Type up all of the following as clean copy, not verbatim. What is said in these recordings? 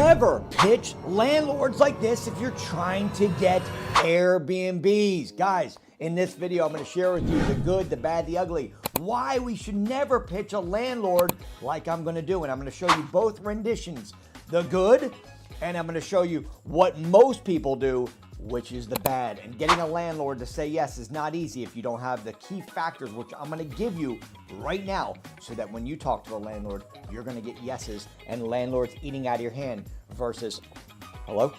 never pitch landlords like this if you're trying to get Airbnbs. Guys, in this video, I'm going to share with you the good, the bad, the ugly, why we should never pitch a landlord like I'm going to do. And I'm going to show you both renditions, the good, and I'm going to show you what most people do, which is the bad. And getting a landlord to say yes is not easy if you don't have the key factors, which I'm going to give you right now, so that when you talk to a landlord, you're going to get yeses and landlords eating out of your hand versus hello,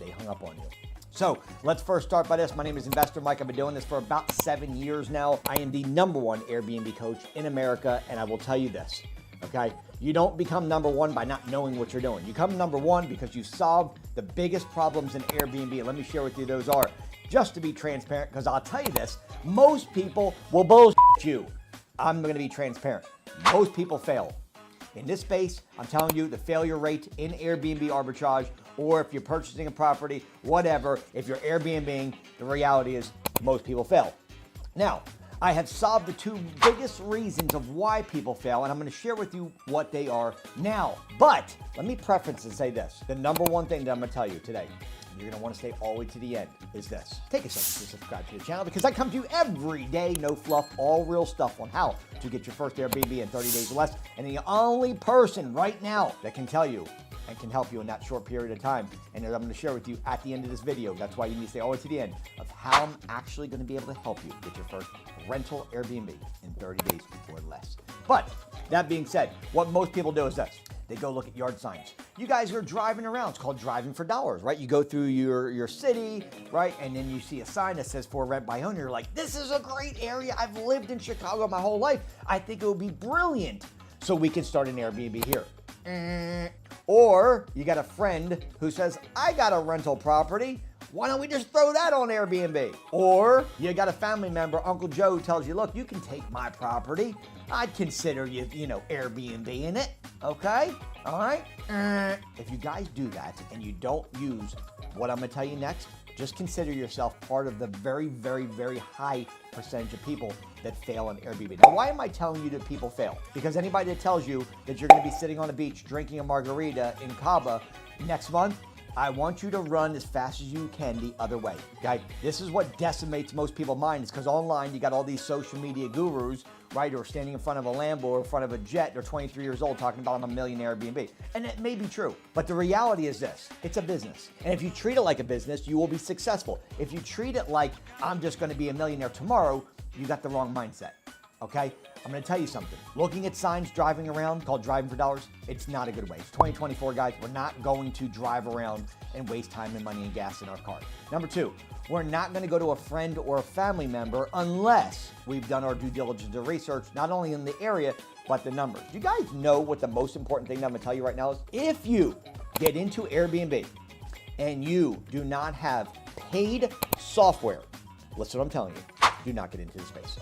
they hung up on you. So let's first start by this. My name is Investor Mike. I've been doing this for about 7 years now. I am the #1 Airbnb coach in America, and I will tell you this, okay? You don't become #1 by not knowing what you're doing. You become #1 because you solved the biggest problems in Airbnb. And let me share with you those are. Just to be transparent, because I'll tell you this, most people will bullshit you. I'm going to be transparent. Most people fail. In this space, I'm telling you, the failure rate in Airbnb arbitrage, or if you're purchasing a property, whatever, if you're Airbnb, the reality is most people fail. Now, I have solved the two biggest reasons of why people fail, and I'm going to share with you what they are now. But let me preface and say this. The #1 thing that I'm going to tell you today, and you're going to want to stay all the way to the end, is this. Take a second to subscribe to the channel, because I come to you every day, no fluff, all real stuff on how to get your first Airbnb in 30 days or less. And the only person right now that can tell you and can help you in that short period of time, and that I'm going to share with you at the end of this video, that's why you need to stay all the way to the end, of how I'm actually going to be able to help you get your first rental Airbnb in 30 days or less. But that being said, what most people do is this. They go look at yard signs. You guys are driving around. It's called driving for dollars, right? You go through your city, right? And then you see a sign that says for rent by owner. You're like, this is a great area. I've lived in Chicago my whole life. I think it would be brilliant. So we can start an Airbnb here. Or you got a friend who says, I got a rental property. Why don't we just throw that on Airbnb? Or you got a family member, Uncle Joe, who tells you, look, you can take my property. I'd consider you, Airbnb in it. Okay? All right? If you guys do that and you don't use what I'm going to tell you next, just consider yourself part of the very, very, very high percentage of people that fail on Airbnb. Now, why am I telling you that people fail? Because anybody that tells you that you're going to be sitting on the beach drinking a margarita in Cabo next month, I want you to run as fast as you can the other way, okay? This is what decimates most people's minds, because online you got all these social media gurus, right, who are standing in front of a Lambo or in front of a jet. They're 23 years old talking about I'm a millionaire Airbnb. And it may be true, but the reality is this. It's a business. And if you treat it like a business, you will be successful. If you treat it like I'm just going to be a millionaire tomorrow, you got the wrong mindset. Okay? I'm going to tell you something. Looking at signs driving around called driving for dollars, it's not a good way. It's 2024, guys. We're not going to drive around and waste time and money and gas in our car. Number 2, we're not going to go to a friend or a family member unless we've done our due diligence and research, not only in the area, but the numbers. Do you guys know what the most important thing that I'm going to tell you right now is? If you get into Airbnb and you do not have paid software, listen to what I'm telling you, do not get into the space.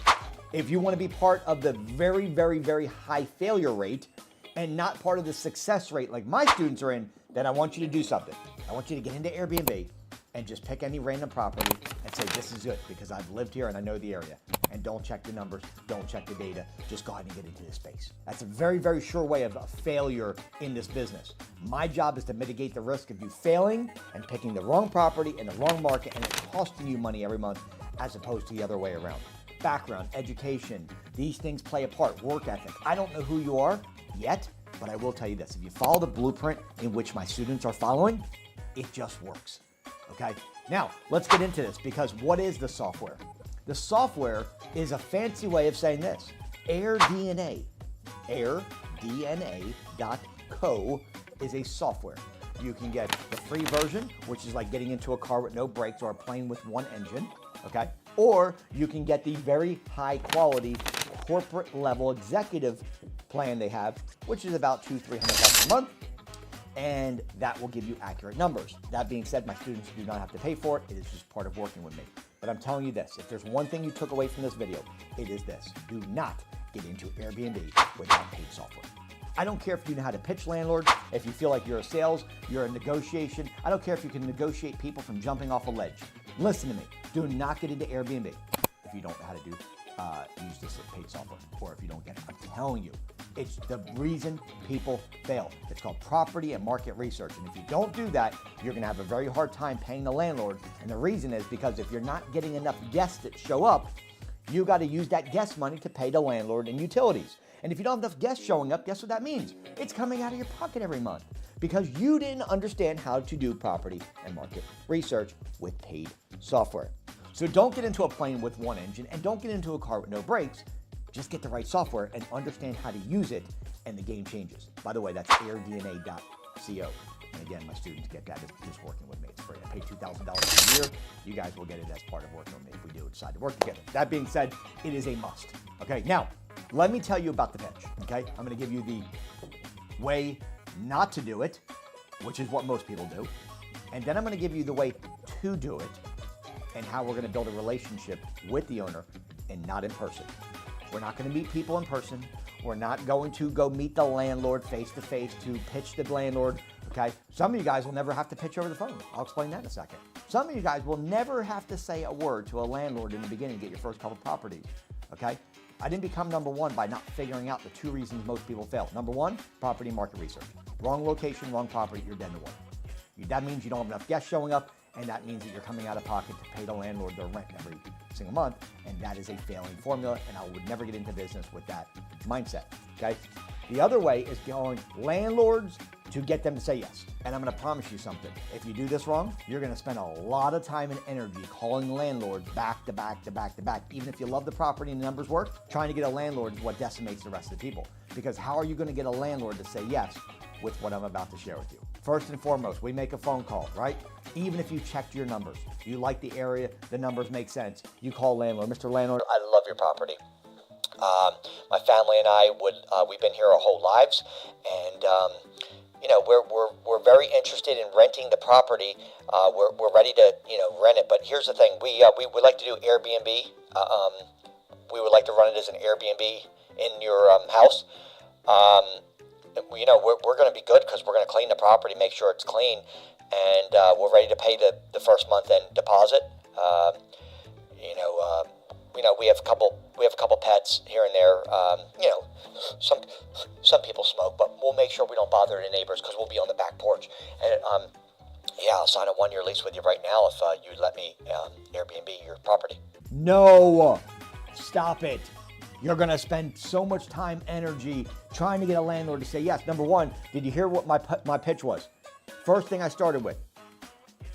If you want to be part of the very, very, very high failure rate and not part of the success rate like my students are in, then I want you to do something. I want you to get into Airbnb and just pick any random property and say, this is good because I've lived here and I know the area. And don't check the numbers, don't check the data, just go ahead and get into this space. That's a very, very sure way of a failure in this business. My job is to mitigate the risk of you failing and picking the wrong property in the wrong market and it costing you money every month as opposed to the other way around. Background, education, these things play a part. Work ethic. I don't know who you are yet, but I will tell you this. If you follow the blueprint in which my students are following, it just works. Okay? Now, let's get into this, because what is the software? The software is a fancy way of saying this. AirDNA. AirDNA.co is a software. You can get the free version, which is like getting into a car with no brakes or a plane with one engine. Okay? Or you can get the very high quality corporate level executive plan they have, which is about $200-300 a month. And that will give you accurate numbers. That being said, my students do not have to pay for it. It is just part of working with me. But I'm telling you this, if there's one thing you took away from this video, it is this. Do not get into Airbnb without paid software. I don't care if you know how to pitch landlords, if you feel like you're a sales, you're a negotiation. I don't care if you can negotiate people from jumping off a ledge. Listen to me. Do not get into Airbnb if you don't know how to use this paid software, or if you don't get it. I'm telling you, It's the reason people fail. It's called property and market research. And if you don't do that, you're gonna have a very hard time paying the landlord. And the reason is because if you're not getting enough guests that show up, you gotta use that guest money to pay the landlord and utilities. And if you don't have enough guests showing up, guess what that means? It's coming out of your pocket every month because you didn't understand how to do property and market research with paid software. So don't get into a plane with one engine and don't get into a car with no brakes. Just get the right software and understand how to use it, and the game changes. By the way, that's airdna.co. And again, my students get that just working with me. It's free. I pay $2,000 a year. You guys will get it as part of working with me if we do decide to work together. That being said, it is a must. Okay, now let me tell you about the pitch. Okay, I'm going to give you the way not to do it, which is what most people do, and then I'm going to give you the way to do it and how we're going to build a relationship with the owner and not in person. We're not going to meet people in person. We're not going to go meet the landlord face to face to pitch the landlord, okay? Some of you guys will never have to pitch over the phone. I'll explain that in a second. Some of you guys will never have to say a word to a landlord in the beginning to get your first couple properties, okay? I didn't become number one by not figuring out the two reasons most people fail. Number one, property market research. Wrong location, wrong property, you're dead in the water. That means you don't have enough guests showing up, and that means that you're coming out of pocket to pay the landlord their rent every single month, and that is a failing formula, and I would never get into business with that mindset, okay? The other way is going landlords to get them to say yes. And I'm gonna promise you something. If you do this wrong, you're gonna spend a lot of time and energy calling landlords back to back to back to back. Even if you love the property and the numbers work, trying to get a landlord is what decimates the rest of the people. Because how are you gonna get a landlord to say yes with what I'm about to share with you? First and foremost, we make a phone call, right? Even if you checked your numbers, you like the area, the numbers make sense, you call landlord, Mr. Landlord, I love your property. My family and I we've been here our whole lives, and you know, we're very interested in renting the property. We're ready to, you know, rent it. But here's the thing: we would like to do Airbnb. We would like to run it as an Airbnb in your house. You know, we're going to be good because we're going to clean the property, make sure it's clean, and we're ready to pay the first month end deposit. You know, we have a couple pets here and there. You know, some people smoke, but we'll make sure we don't bother the neighbors because we'll be on the back porch. And yeah, I'll sign a 1-year lease with you right now if you let me Airbnb your property. No, stop it. You're gonna spend so much time, energy trying to get a landlord to say yes. Number one, did you hear what my pitch was? First thing I started with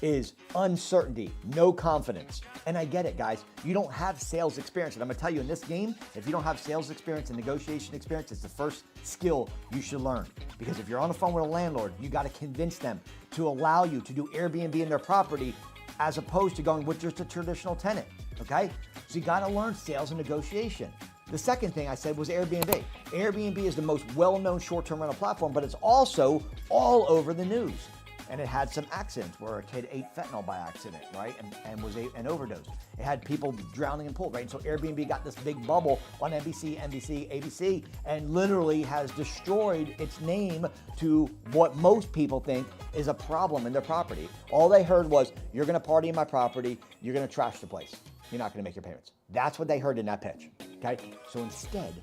is uncertainty, no confidence. And I get it, guys. You don't have sales experience. And I'm gonna tell you, in this game, if you don't have sales experience and negotiation experience, it's the first skill you should learn. Because if you're on the phone with a landlord, you gotta convince them to allow you to do Airbnb in their property as opposed to going with just a traditional tenant, okay? So you gotta learn sales and negotiation. The second thing I said was Airbnb. Airbnb is the most well-known short-term rental platform, but it's also all over the news. And it had some accidents where a kid ate fentanyl by accident, right? And was an overdose. It had people drowning in pools, right? And so Airbnb got this big bubble on NBC, ABC, and literally has destroyed its name to what most people think is a problem in their property. All they heard was, you're gonna party in my property, you're gonna trash the place, you're not gonna make your payments. That's what they heard in that pitch, okay? So instead,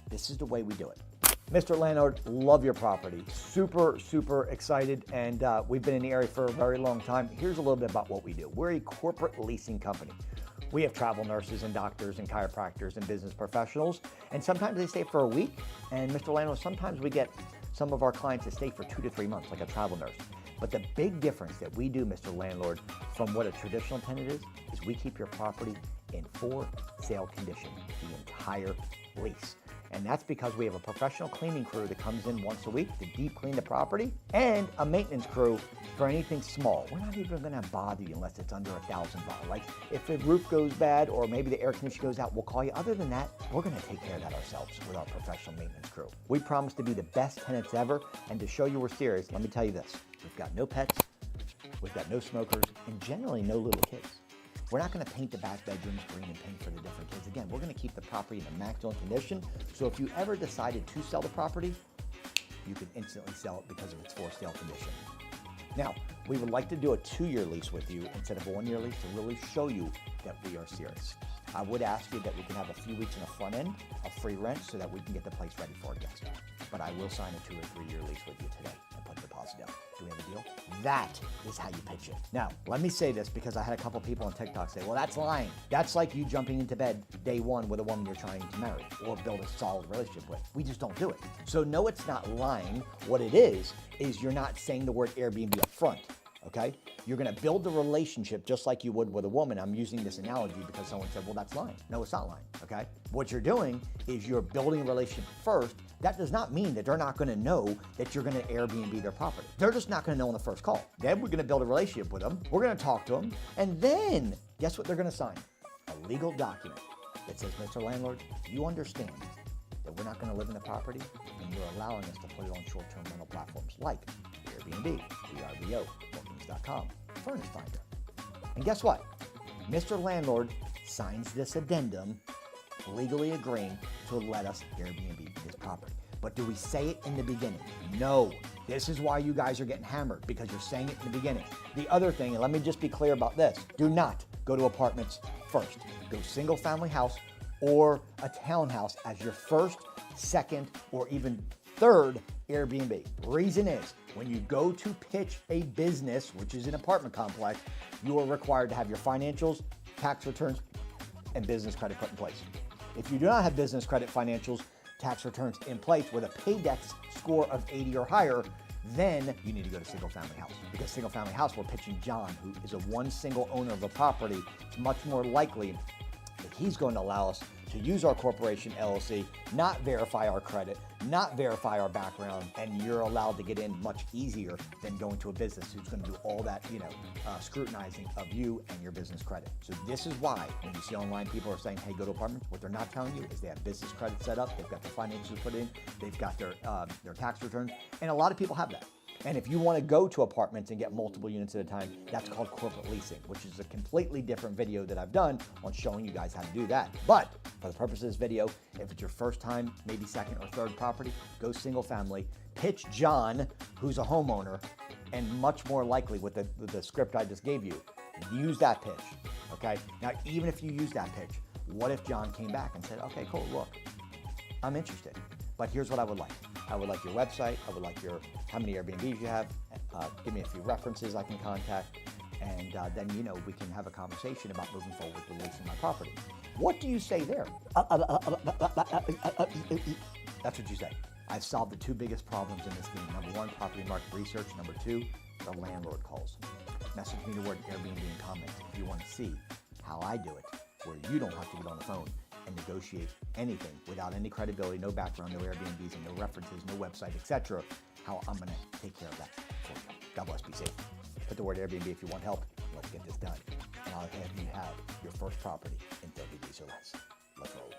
this is the way we do it. Mr. Landlord, love your property. Super, super excited, and we've been in the area for a very long time. Here's a little bit about what we do. We're a corporate leasing company. We have travel nurses and doctors and chiropractors and business professionals, and sometimes they stay for a week. And Mr. Landlord, sometimes we get some of our clients to stay for 2 to 3 months, like a travel nurse. But the big difference that we do, Mr. Landlord, from what a traditional tenant is we keep your property in for sale condition, the entire lease. And that's because we have a professional cleaning crew that comes in once a week to deep clean the property, and a maintenance crew for anything small. We're not even gonna bother you unless it's under $1,000. Like if the roof goes bad or maybe the air conditioner goes out, we'll call you. Other than that, we're gonna take care of that ourselves with our professional maintenance crew. We promise to be the best tenants ever, and to show you we're serious, let me tell you this. We've got no pets, we've got no smokers, and generally no little kids. We're not going to paint the back bedrooms green and pink for the different kids. Again, we're going to keep the property in immaculate condition. So if you ever decided to sell the property, you can instantly sell it because of its for sale condition. Now, we would like to do a 2-year lease with you instead of a 1-year lease to really show you that we are serious. I would ask you that we can have a few weeks in the front end of free rent so that we can get the place ready for a guest. But I will sign a 2 or 3 year lease with you today and put the deposit down. Do we have a deal? That is how you pitch it. Now, let me say this because I had a couple people on TikTok say, well, that's lying. That's like you jumping into bed day one with a woman you're trying to marry or build a solid relationship with. We just don't do it. So no, it's not lying. What it is you're not saying the word Airbnb up front. Okay? You're gonna build the relationship just like you would with a woman. I'm using this analogy because someone said, well, that's lying. No, it's not lying, okay? What you're doing is you're building a relationship first. That does not mean that they're not gonna know that you're gonna Airbnb their property. They're just not gonna know on the first call. Then we're gonna build a relationship with them. We're gonna talk to them. And then, guess what they're gonna sign? A legal document that says, Mr. Landlord, you understand that we're not gonna live in the property and you're allowing us to put it on short-term rental platforms like Airbnb, vrbo, bookings.com, Furnish Finder. And guess what? Mr. Landlord signs this addendum legally agreeing to let us Airbnb his property. But do we say it in the beginning? No. This is why you guys are getting hammered, because you're saying it in the beginning. The other thing, and let me just be clear about this, do not go to apartments first. Go single family house or a townhouse as your first, second, or even third Airbnb. Reason is, when you go to pitch a business, which is an apartment complex, you are required to have your financials, tax returns, and business credit put in place. If you do not have business credit, financials, tax returns in place with a Paydex score of 80 or higher, then you need to go to single family house. Because single family house, we're pitching John, who is a one single owner of a property. It's much more likely that he's going to allow us to use our corporation LLC, not verify our credit, not verify our background, and you're allowed to get in much easier than going to a business who's going to do all that, scrutinizing of you and your business credit. So this is why when you see online people are saying, hey, go to apartments, what they're not telling you is they have business credit set up, they've got their financials put in, they've got their tax returns, and a lot of people have that. And if you want to go to apartments and get multiple units at a time, that's called corporate leasing, which is a completely different video that I've done on showing you guys how to do that. But for the purpose of this video, if it's your first time, maybe second or third property, go single family, pitch John, who's a homeowner, and much more likely with the script I just gave you, use that pitch, okay? Now, even if you use that pitch, what if John came back and said, okay, cool, look, I'm interested, but here's what I would like. I would like your website. I would like how many Airbnbs you have. Give me a few references I can contact. And then, we can have a conversation about moving forward with leasing my property. What do you say there? That's what you say. I've solved the 2 biggest problems in this game. Number 1, property market research. Number 2, the landlord calls. Message me the word Airbnb in comments if you want to see how I do it, where you don't have to get on the phone and negotiate anything without any credibility, no background, no Airbnbs, and no references, no website, etc. How I'm going to take care of that for you. God bless, be safe. Put the word Airbnb if you want help. Let's get this done. And I'll have you have your first property in 30 days or less. Let's roll.